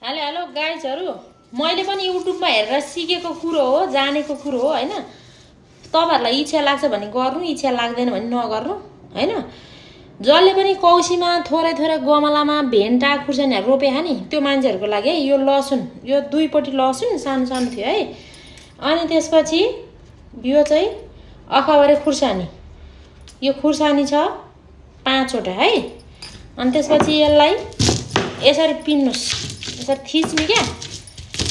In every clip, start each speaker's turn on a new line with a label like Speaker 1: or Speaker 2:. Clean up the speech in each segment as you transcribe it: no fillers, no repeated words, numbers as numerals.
Speaker 1: hello hello गाइजहरु मैले पनि युट्युबमा हेरेर सिकेको कुरो हो जानेको कुरो हो हैन तपाईहरुलाई इच्छा लाग्छ भने गर्नु इच्छा लाग्दैन भने नगर्नु हैन जसले पनि कौसीमा थोरै थोरै गमलामा भेन्टा खुर्सानीहरु रोपे हानि त्यो मान्छेहरुको लागि है यो लसुन यो दुईपटी लसुन सानो सानो थियो है अनि त्यसपछि यो चाहिँ अखबारे खुर्सानी यो खुर्सानी छ 5 वटा है अनि त्यसपछि यसलाई यसरी पिन्नुस् यसरी थिच्नु क्या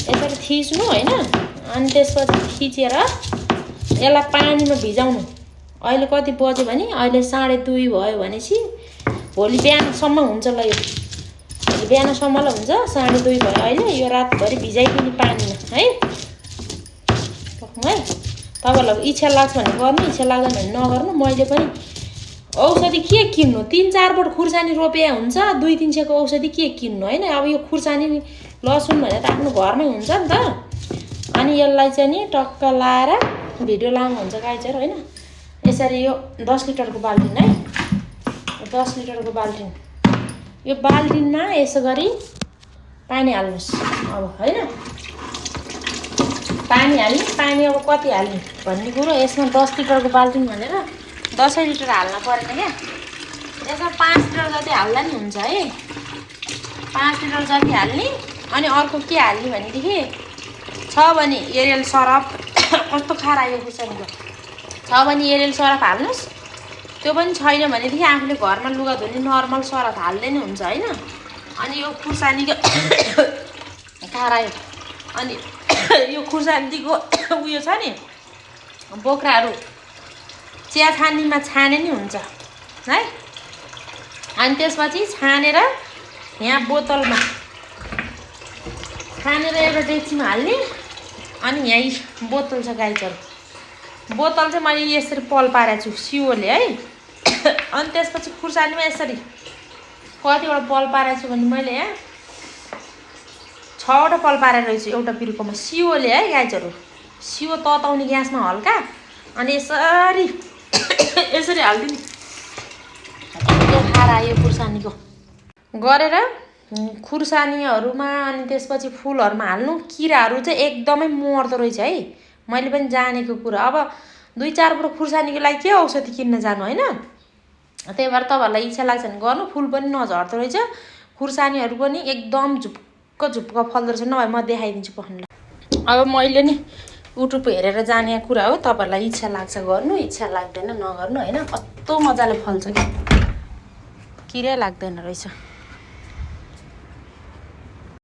Speaker 1: यसरी थिच्नु हैन अनि त्यसपछि थिचेर यसलाई पानीमा भिजाउनु अहिले कति बज्यो भने अहिले 2:30 भयो भनेसी भोलि बिहानसम्म हुन्छ ल यो भोलि बिहानसम्मलाई हुन्छ 2:30 भयो अहिले यो रातभरि भिजाइदिनु पानीमा है तपाईहरुलाई इच्छा लाग्छ भने गर्नु इच्छा लाग्दैन भने नगर्नु मैले पनि औषधि के किन्नु 3-4 बोट खुर्सानी रोपे हुन्छ 2-300 को औषधि के किन्नु हैन अब यो खुर्सानी लसुन भने त आफ्नो घरमै हुन्छ नि त अनि यसलाई चाहिँ नि टक्क लाएर भिडियो लामो हुन्छ गाइजहरु हैन यसरी यो 10 लिटरको बाल्टिन है 10 लिटरको बाल्टिन यो बाल्टिनमा यसो गरी पानी हाल्नुस् अब हैन पानी हाल्नु पानी अब कति हाल्नु भन्ने कुरो यसमा 10 लिटरको बाल्टिन भनेर 10 लिटर हाल्न परेन क्या यसमा 5 लिटर जति हाल्दा नि हुन्छ है 5 लिटर जति हाल्ने अनि अर्को के हाल्ने भनेदेखि छ भने एरियल सरफ कस्तो खारा यो खुर्सानीको छ भने एरियल सरफ हाल्नुस् त्यो पनि छैन भनेदेखि आफूले घरमा लुगा धुने नर्मल सरफ हाल्दै नि हुन्छ हैन अनि यो खुर्सानीको खारा यो अनि यो खुर्सानीको उयो छ नि बोक्राहरू चिया छानीमा छाने नि हुन्छ है अनि त्यसपछि छानेर यहाँ बोतलमा छानेर एउटा डेक्चीमा हाल्ने अनि यहाँ बोतल छ गाइजहरु बोतल चाहिँ मैले यसरी पल पारेको छु सियोले है अनि त्यसपछि खुर्सानीमा यसरी कतिवटा पल पारेको छु भने मैले यहाँ 6 वटा पल पारेर रहेछु एउटा पिरुकोमा सियोले है गाइजहरु सियो तताउने ग्यासमा हल्का अनि यसरी यसरी हाल्दिनु यो खारा यो खुर्सानीको गरेर खुर्सानीहरुमा अनि त्यसपछि फूलहरुमा हाल्नु किराहरु चाहिँ एकदमै मर्दो रहेछ है मैले पनि जानेको कुरा अब 2-4 बोट खुर्सानीको लागि के औषधि किन्न जानु हैन त्यही भएर तपाईहरुलाई इच्छा लाग्छ भने गर्नु फूल पनि नझर्दो रहेछ खुर्सानीहरु पनि एकदम झुप्क झुप्क फल्दो रहेछ नभए म देखाइदिन्छु पखनलाई अब मैले नि युट्युब हेरेर जानेको कुरा हो तपाईहरुलाई इच्छा लाग्छ गर्नु इच्छा लाग्दैन नगर्नु हैन कस्तो मजाले फल्छ कि किरै लाग्दैन रहेछ